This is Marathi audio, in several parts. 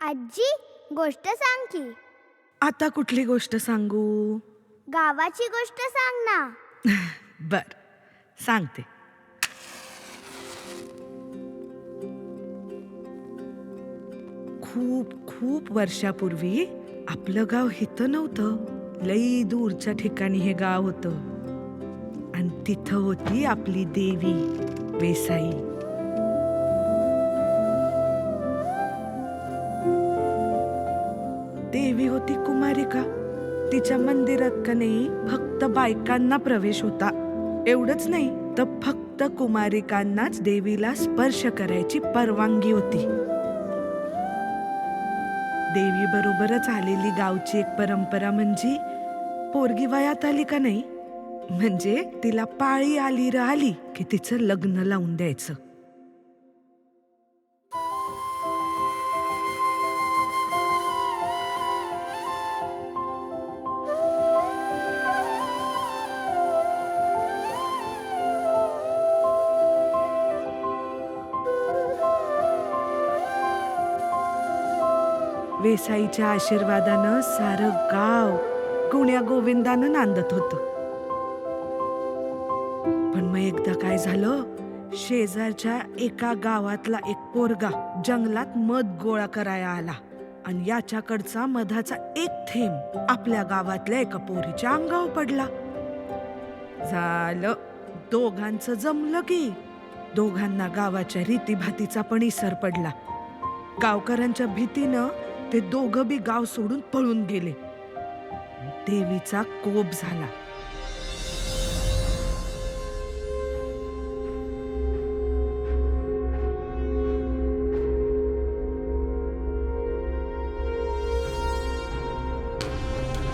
आजी, गोष्ट सांग की. आता कुठली गोष्ट सांगू? गावाची गोष्ट सांग ना. बर, सांगते. खूप खूप वर्षापूर्वी आपलं गाव इथं नव्हतं. लई दूरच्या ठिकाणी हे गाव होतं. आणि तिथं होती आपली देवी वेसाई. देवी होती कुमारिका. तिच्या मंदिरात का नाही फक्त बायकांना प्रवेश होता. एवढंच नाही तर फक्त कुमारिकांनाच देवीला स्पर्श करायची परवानगी होती. देवी बरोबरच आलेली गावची एक परंपरा म्हणजे पोरगी वयात आली का नाही म्हणजे तिला पाळी आली की तिचं लग्न लावून द्यायचं. वेसाईच्या आशीर्वादानं सारं गाव गुण्या गोविंदानं नांदत होतं. पण मग एकदा काय झालं, शेजारच्या एका गावातला एक पोरगा जंगलात मध गोळा करायला आला आणि याच्याकडचा मधाचा एक थेंब आपल्या गावातल्या एका पोरीच्या अंगावर पडला. झालं, दोघांचं जमलं की दोघांना गावाच्या रीतीभातीचा पण इसर पडला. गावकऱ्यांच्या भीतीनं ते दोघं बी गाव सोडून पळून गेले. देवीचा कोप झाला.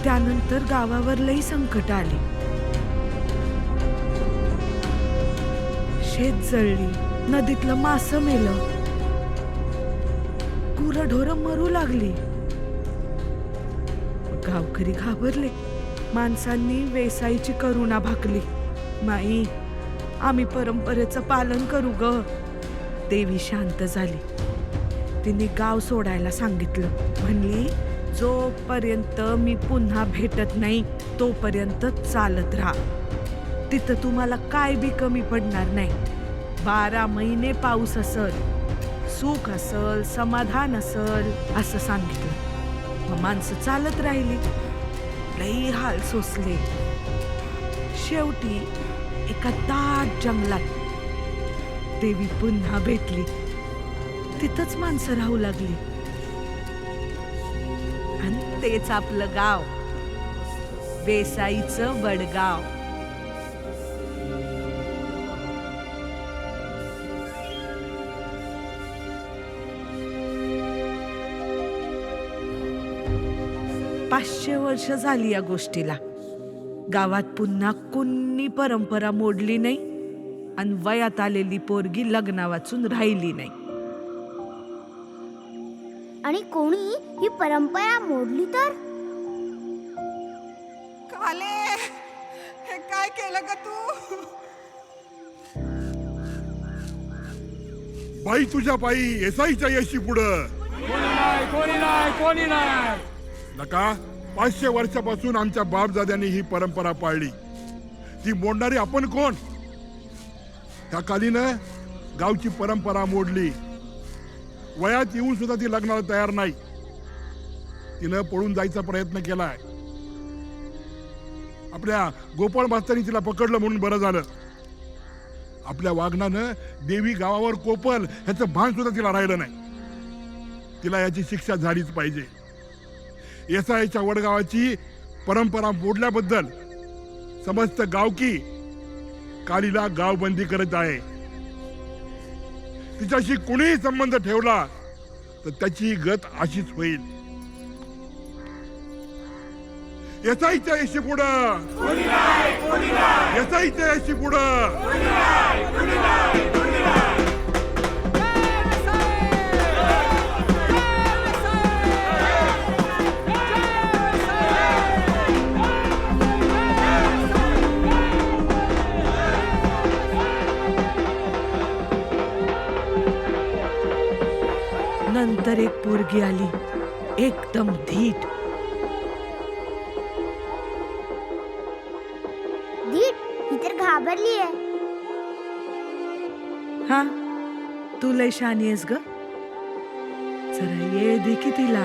त्यानंतर गावावर लई संकट आली. शेत जळली, नदीतलं मासं मेलं, गुरंढोरं मरू लागली. गावकरी घाबरले. माणसांनी वेसाईची करुणा भाकली. माई, आम्ही परंपरेचं पालन करू ग. देवी शांत झाली. तिने गाव सोडायला सांगितलं. म्हणली, जोपर्यंत मी पुन्हा भेटत नाही तोपर्यंत चालत राहा. तिथं तुम्हाला काय बी कमी पडणार नाही. 12 महिने पाऊस असल, सुख असल, समाधान असल असं सांगितलं. मग माणसं चालत राहिली. लई हाल सोसले. शेवटी एका दाट जंगलात देवी पुन्हा भेटली. तिथंच माणसं राहू लागली. आणि तेच आपलं गाव, वेसाईचं वडगाव. पाचशे वर्ष झाली या गोष्टीला. गावात पुन्हा कुणी परंपरा मोडली नाही आणि वयात आलेली पोरगी लग्ना वाचून राहिली नाही. आणि कोणी ही परंपरा मोडली तर? काले, हे काय केलं का तू? बाई तुझ्या बाई येसाईच्या यशी पुढं कोणी नाही. नका. 500 वर्षापासून आमच्या बापदाद्यांनी ही परंपरा पाळली. ती मोडणारी आपण कोण? त्या कालीनं गावची परंपरा मोडली. वयात येऊन सुद्धा ती लग्नाला तयार नाही. तिनं पळून जायचा प्रयत्न केलाय. आपल्या गोपाळ मास्तरांनी तिला पकडलं म्हणून बरं झालं. आपल्या वागण्यानं देवी गावावर कोपल ह्याचं भान सुद्धा तिला राहिलं नाही. तिला याची शिक्षा झालीच पाहिजे. येसाईच्या वडगावाची परंपरा मोडल्याबद्दल समस्त गावकी कालीला गावबंदी करत आहे. तिच्याशी कोणीही संबंध ठेवला तर त्याची गत अशीच होईल. येसाईच्या यशी पुढं, येसाईच्या यशी पुढं. नंतर तर एक पोरगी आली, एकदम धीट. धीट ही तर घाबरली आहे. हा, तू लय शानी आहेस ग. जरा ये दे की तिला.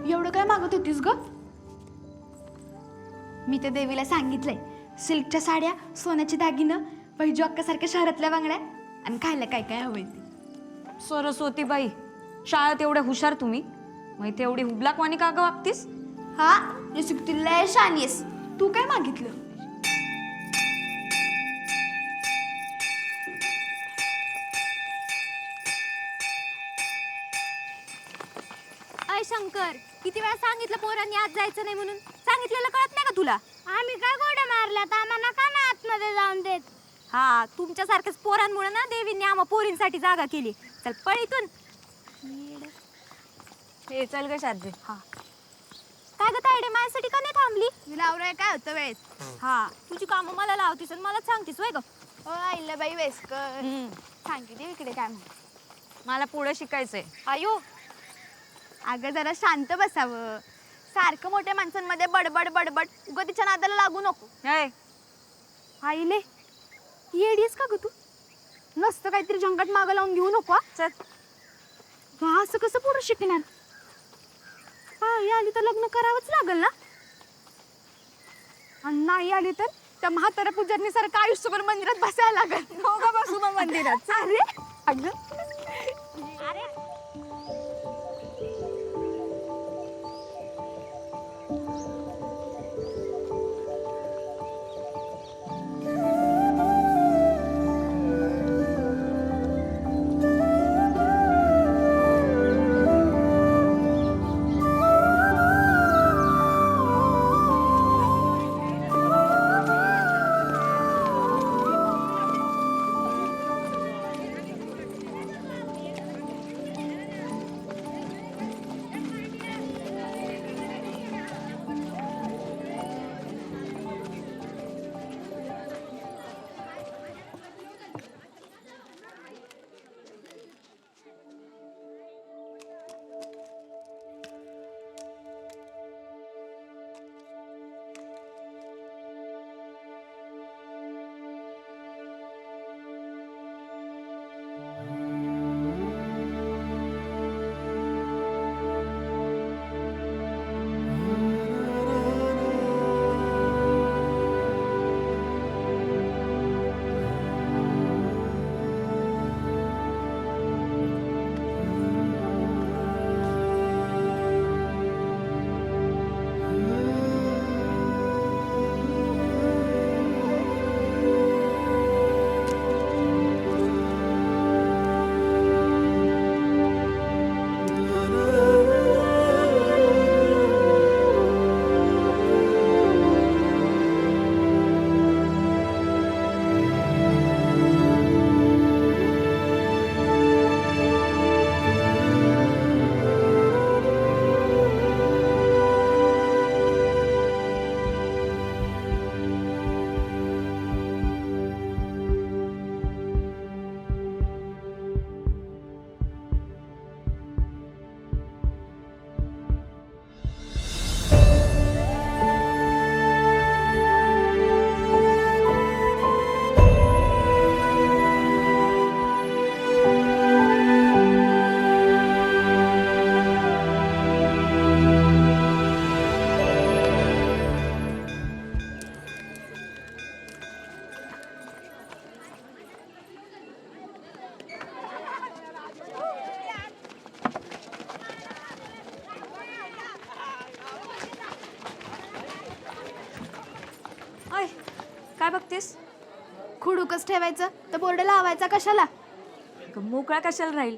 एवढं काय मागत होतीस ग? मी ते देवीला सांगितलंय, सिल्कच्या साड्या, सोन्याची दागिनं, पैजू अक्कासारख्या शहरातल्या बांगड्या आणि खायला काय काय हवंय ते. सरस्वतीबाई, शाळेत एवढ्या हुशार तुम्ही, मग एवढी हुबलाकवाणी का ग वागतीस? हा, या सुट्टीला लय शहाणी आहेस. तू काय मागितलं? अय शंकर, किती वेळा सांगितलं पोरांनी आज जायचं नाही म्हणून. सांगितलेलं कळत नाही का तुला? आम्ही काय गोड्या मारल्यात, आम्हाला का नाही आतमध्ये जाऊन देत? हा, तुमच्यासारख्याच पोरांमुळे ना देवींनी आम्हा पोरींसाठी जागा केली. चल पळ इथून. हे चल ग शारदे. हा, काय ग तायडे, माझ्यासाठी का नाही थांबली? तुला आवराय काय होतं वेळेत? हा, तुझी कामं मला लावतीस आणि मलाच सांगतीस वय ग. ओ आईला बाई वेस्कर, सांगितली इकडे काय म्हणून. मला पुढे शिकायचंय. आयो, अगं जरा शांत बसावं. सारखं मोठ्या माणसांमध्ये बडबड बडबड, उगा तिच्या नादाला लागू नको. हे, आईले येडीस का ग तू? नसतं काहीतरी जंगट मागं लावून घेऊ नको हा. चल. वा, असं कसं पोरं शिकणार? आई आली तर लग्न करावंच लागल ना. आणि नाही आली तर त्या म्हाताऱ्या पुजारनी सारखं आयुष्यभर मंदिरात बसायला लागल. दोघं बसू मग मंदिरात. अरे अगं, काय बघतेस? खुडूकच ठेवायचं तर बोर्ड लावायचा कशाला? मोकळा कशाला राहील?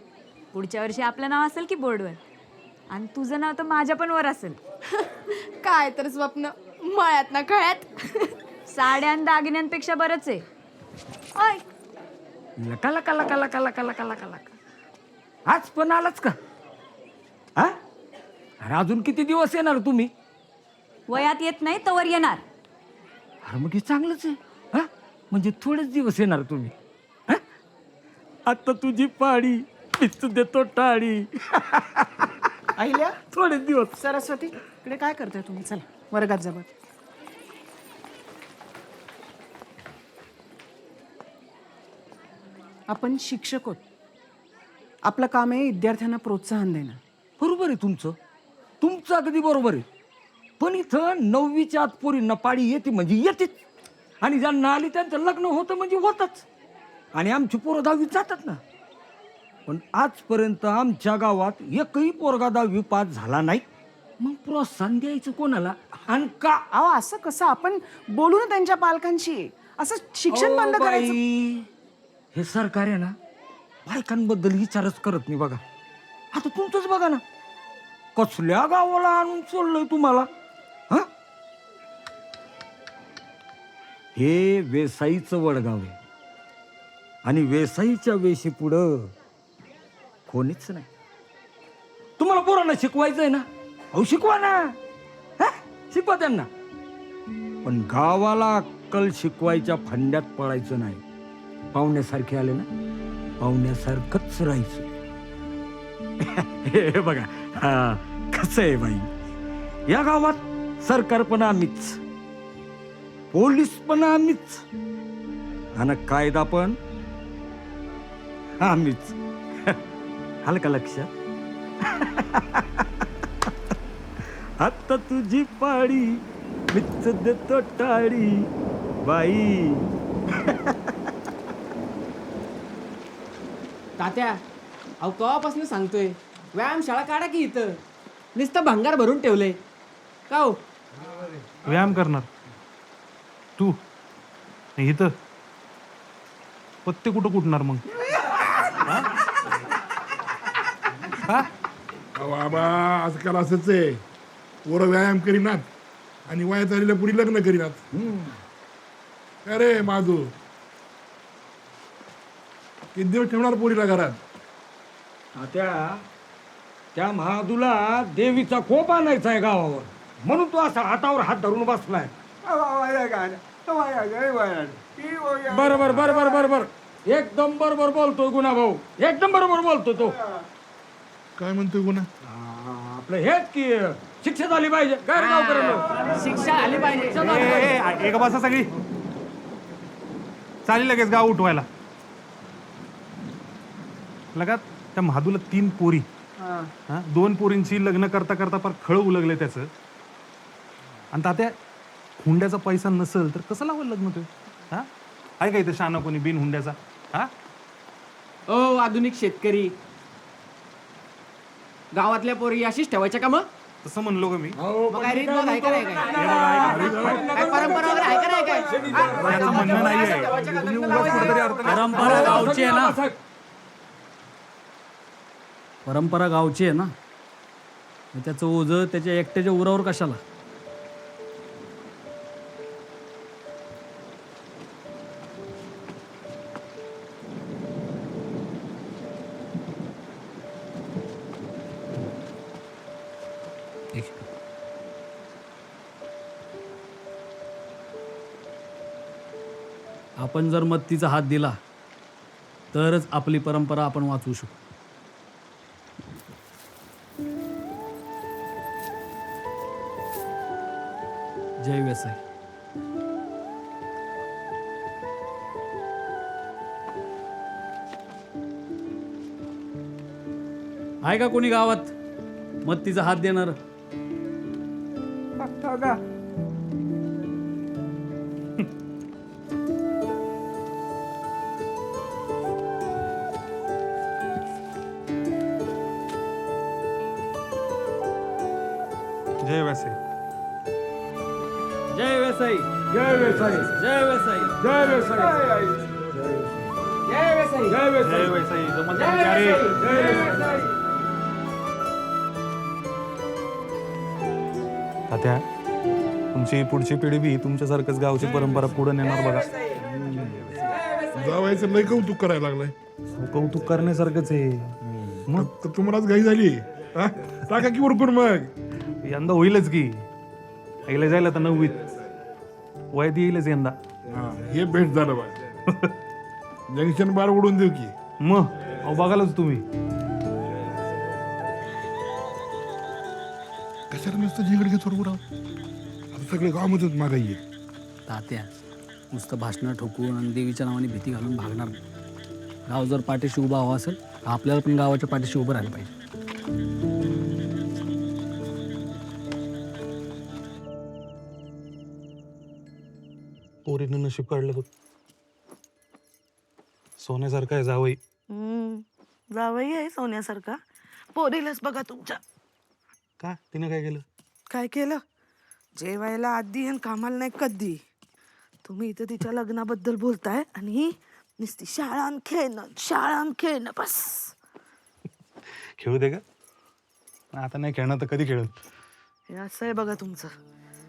पुढच्या वर्षी आपलं नाव असेल की बोर्डवर, आणि तुझं नाव तर माझ्या पण वर असेल. काय तर स्वप्न मळ्यात ना कळ्यात. साड्या आणि दागिन्यांपेक्षा बरंच आहे. ओय लका लका लका लका लका लका लका लका. आज पण आलाच का? हा, अरे अजून किती दिवस येणार तुम्ही? वयात येत नाही तवर येणार. अरे मग हे चांगलंच आहे. हा, म्हणजे थोडेच दिवस येणार तुम्ही. हा? आता तुझी पाडी मीच देतो टाळी. आहिल्या थोडेच दिवस. सरस्वती इकडे काय करताय तुम्ही? चला वर्गात जा. आपण शिक्षक आहोत. आपलं काम आहे विद्यार्थ्यांना प्रोत्साहन देणं. बरोबर आहे तुमचं अगदी बरोबर आहे. पण इथं 9वीच्या आत पोरींना पाळी येते म्हणजे येतेच, आणि ज्यांना आली त्यांचं लग्न होतं म्हणजे होतच, आणि आमची पोरं 10वीत जातात ना. पण आजपर्यंत आमच्या गावात एकही पोरगा 10वी पास झाला नाही. मग प्रोत्साहन द्यायचं कोणाला आणि का? अहो असं कसं? आपण बोलू ना त्यांच्या पालकांशी. असं शिक्षण बंद अहो करायचं? बाई, हे सरकार आहे ना बायकांबद्दल विचारच करत नाही. बघा आता तुमचंच बघा ना, कसल्या गावाला आणून सोडलंय तुम्हाला? हा, हे वेसाईचं वडगाव आहे, आणि वेसाईच्या वेशी पुढं कोणीच नाही. तुम्हाला पोरांना शिकवायचंय ना, अहो शिकवा ना. हा? शिकवा त्यांना, पण गावाला अक्कल शिकवायच्या फंड्यात पडायचं नाही. पाहुण्यासारखे आले ना, पाहुण्यासारखंच राहायचं. हे बघा, कसं आहे बाई, या गावात सरकार पण आम्हीच, पोलीस पण आम्हीच, आणि कायदा पण आम्हीच. आलं का लक्षात? आता तुझी पाडी मीच देतो टाळी बाई. तात्या, अहो केव्हापासून सांगतोय व्यायामशाळा काढा की इथं. नुसतं भंगार भरून ठेवलंय का हो? व्यायाम करणार तू इथं? पत्ते कुठं कुठणार मग? बाबा आजकाल असंच आहे, पोरं व्यायाम करीनात आणि वयात आलेल्या पुरी लग्न करीनात. अरे माधू, किती दिवस ठेवणार पोरीला घरात? त्या महादूला देवीचा कोप आणायचा आहे गावावर, म्हणून तो असा हातावर हात धरून बसलाय. बरोबर बरोबर बरोबर, एकदम बरोबर बोलतोय गुन्हा भाऊ, एकदम बरोबर बोलतो तो. काय म्हणतोय गुन्हा? आपलं हेच की शिक्षा झाली पाहिजे. काय रे गावकऱ्यांनो? शिक्षा आली पाहिजे. एक बसा सगळी, चालेल लगेच गाव उठवायला. लगात त्या महादूला 3 पोरी, 2 पोरींची लग्न करता करता फार खळ उलगले त्याचं. आणि तात्या, हुंड्याचा पैसा नसेल तर कसं लावलं लग्न ते? हा, आहे का इथं शाना कोणी बिन हुंड्याचा? हा, ओ आधुनिक शेतकरी, गावातल्या पोरी अशीच ठेवायच्या का? मग तसं म्हणलो का मी? मग काय रीत बघ, आहे का नाही काय? काय परंपरा वगैरे आहे का नाही काय? त्याचं म्हणणं नाही आहे. तुम्ही उगाच कुठेतरी अर्थ परंपरा गावची आहे ना, परंपरा गावची आहे ना, मग त्याचं ओझं त्याच्या एकट्याच्या उरावर कशाला? आपण जर मत्तीचा हात दिला तरच आपली परंपरा आपण वाचवू शकू. जय वेसाई. आहे का कोणी गावात मत्तीचा हात देणार? जय वैसे. जय वेसाई जय वेसाई जय वेसाई जय वेसाई जय वैसाई जय वेसाई जय वैसाई जमल जय का रे? वैसाई जय वैसाई तात्या तुमची पुढची पिढी बी तुमच्यासारखंच गावची परंपरा पुढे नेणार बघा. जावायचं लय कौतुक करायला लागलाय. कौतुक करण्यासारखंच आहे. मग तर तुम्हालाच घाई झाली हा? टाका की उरकून मग. यंदा होईलच की. आईला जायला तर 9वीत वयात येईलच यंदा. हा, हे बेस्ट झालं बा. जंक्शन बार उडून देऊ की. मग अहो बघालच तुम्ही. कशाला नुसतं जिगड घेतो राव. आता सगळे गावामध्येच मागाई आहे. तात्या नुसतं भाषणं ठोकून आणि देवीच्या नावाने भीती घालून भागणार नाही. गाव जर पाठीशी उभा हवा असेल तर आपल्याला पण गावाच्या पाठीशी उभं राहायला पाहिजे. पोरीनं नशीब काढलं बघ. सोन्यासारखं आहे जावई. जावई आहे सोन्यासारखा. पोरीलाच बघा तुमच्या का तिने काय केलं? काय केलं. जेवायला आधी आणि कामाला नाही कधी. तुम्ही इथं तिच्या लग्नाबद्दल बोलताय आणि नुसती शाळान खेळणं बस. खेळू दे का? आता नाही खेळणार तर कधी खेळत? हे असं आहे बघा तुमचं.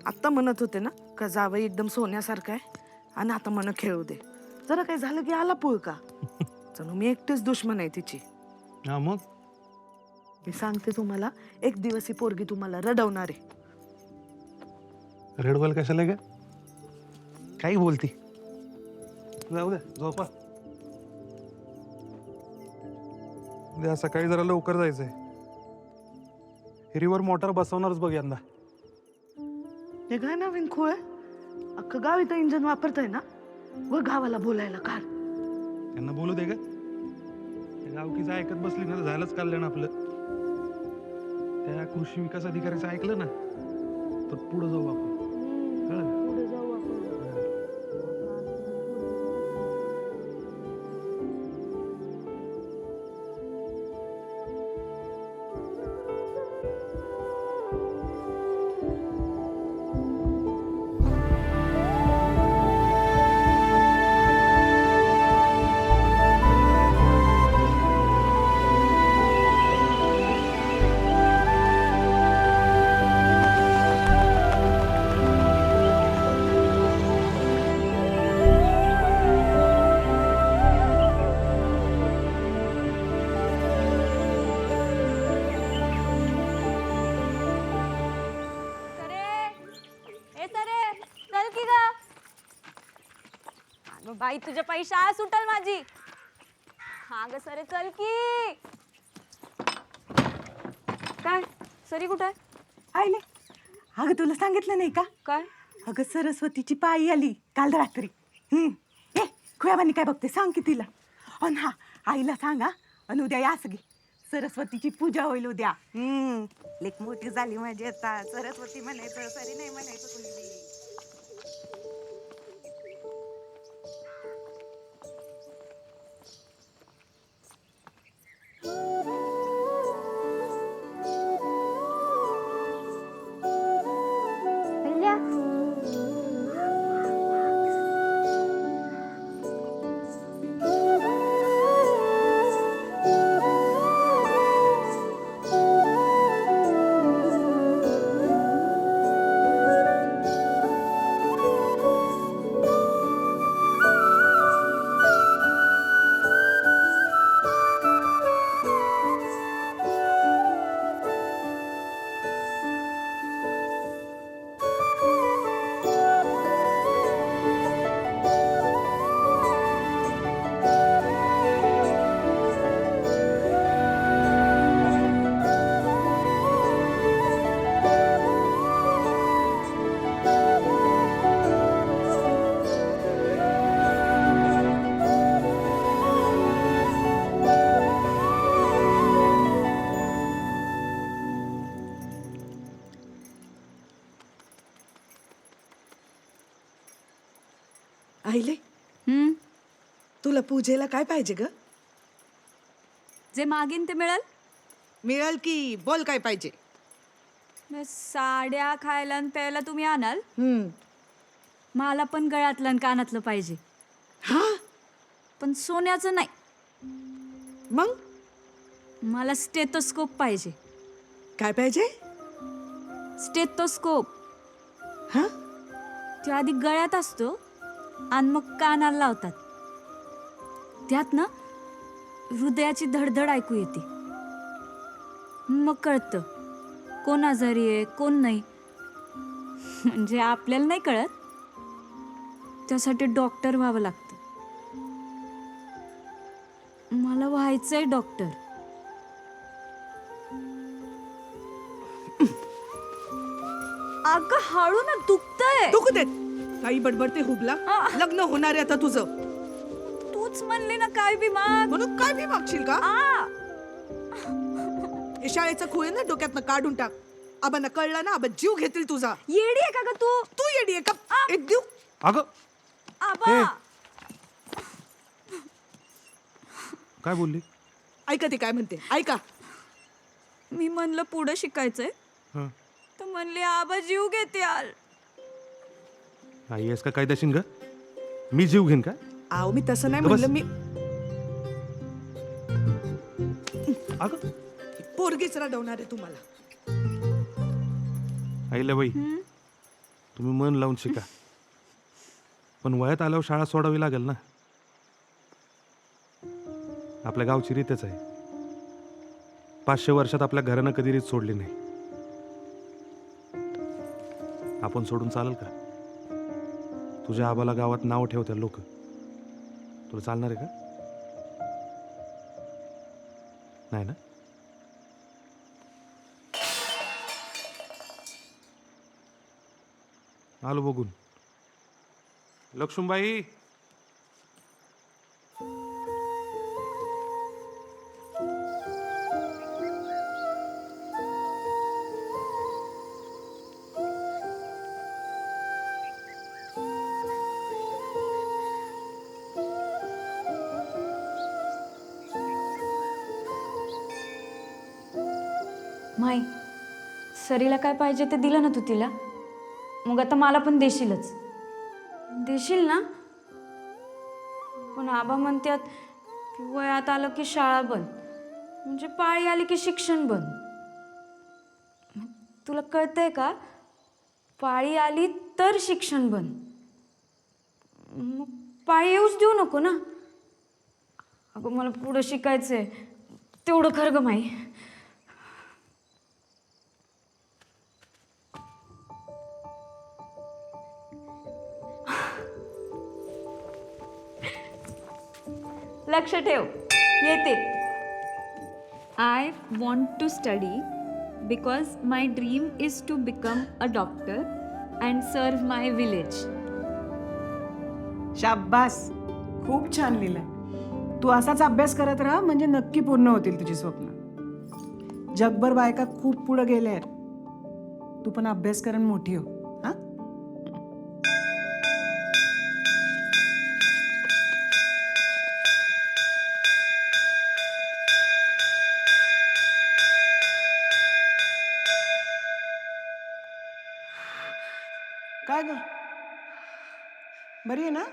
आत्ता म्हणत होते ना का जावई एकदम सोन्यासारखा आहे आणि आता म्हणत खेळू दे. जरा काही झालं की आला पुळ का. जणू मी एकटेच दुश्मन आहे तिची. हा मग मी सांगते तुम्हाला, एक दिवस ही पोरगी तुम्हाला रडवणार आहे. रेड बॉल कशाला का? काही बोलती. जाऊ द्या झोपा. उद्या सकाळी जरा लवकर जायचंय. हिरीवर मोटार बसवणारच बघ यंदा. हे काय नवीन खूळ आहे. अख्खं गाव इथं इंजन वापरतंय ना. व गावाला बोलायला काढ. त्यांना बोलू दे का? गावकीचं ऐकत बसली ना तर झालंच कल्याण आपलं. त्या कृषी विकास अधिकाऱ्याचं ऐकलं ना तर पुढे जाऊ आपण. कळलं का? बाई तुझ्या पायी शाळा सुटल माझी. हा ग सरे चल की. काय सरी कुठे आहे? आईले अगं तुला सांगितलं नाही का. काय अगं सरस्वतीची पायी आली काल रात्री. ए खुयाबानी काय बघते सांग की तिला. अन हा आईला सांगा. आणि उद्या या सगळी सरस्वतीची पूजा होईल उद्या. लेक मोठी झाली म्हणजे आता सरस्वती म्हणायचं सरी नाही म्हणायचं कुणी. आईले तुला पूजेला काय पाहिजे ग. जे मागीन ते मिळेल. मिळेल की बोल काय पाहिजे. साड्या खायला आणि प्यायला तुम्ही आणाल. मला पण गळ्यातलं आणि कानातलं पाहिजे, हा पण सोन्याचं नाही. मग मला स्टेथोस्कोप पाहिजे. काय पाहिजे? स्टेथोस्कोप. हा तो आधी गळ्यात असतो आणि मग कानाला लावतात. त्यात ना हृदयाची धडधड ऐकू येते. मग कळतं कोण आजारी आहे कोण नाही. म्हणजे आपल्याला नाही कळत, त्यासाठी डॉक्टर व्हावं लागतं. मला व्हायचंय डॉक्टर. अगं हळू ना, दुखतंय. दुखू देत. काही बडबडते हुबला. लग्न होणार आहे आता तुझं. तूच म्हणली ना काय बी माग. म्हणून काय बी मागशील का? आ हे शाळेचं खुळे ना डोक्यातनं काढून टाक. आबांना कळलं ना, आबा जीव घेतील तुझा. येडी आहे का ग तू? तू येडी आहे का? एक देऊ. अगं आबा काय बोलली? ऐका ते काय म्हणते, ऐका. मी म्हणलं पुढं शिकायचंय, हं. तर म्हणले आबा जीव घेते यार. आई आहेस का काय दशीन ग? मी जीव घेईन का? आव मी तसं नाही गं बस. म्हणलं. मी अगं पोरगीच रडवणार आहे तुम्हाला. आईला बाई, तुम्ही मन लावून शिका, पण वयात आल्यावर शाळा सोडावी लागेल ना. आपल्या गावची रीतच आहे. 500 वर्षात आपल्या घरानं कधी रीत सोडली नाही. आपण सोडून चालेल का? तुझ्या आबाला गावात नाव ठेवतात लोक. तुला चालणार आहे का? नाही ना. आलो बघून. लक्ष्मीबाई, माई, सरीला काय पाहिजे ते दिलं ना तू तिला. मग आता मला पण देशीलच. देशील ना? पण आबा म्हणतात की वयात आलं की शाळा बंद, म्हणजे पाळी आली की शिक्षण बंद. मग तुला कळतंय का? पाळी आली तर शिक्षण बंद. मग पाळी येऊच देऊ नको ना. अगं मला पुढं शिकायचंय, तेवढं खरं ग माई. लक्ष ठेव, येते. I want to study because my dream is to become a doctor and serve my village. शाब्बास, खूप छान लिहिलंय. तू असाच अभ्यास करत राहा, म्हणजे नक्की पूर्ण होतील तुझी स्वप्न. जगभर बायका खूप पुढे गेल्या आहेत. तू पण अभ्यास करून मोठी हो. हा, काय ग, बरी आहे ना?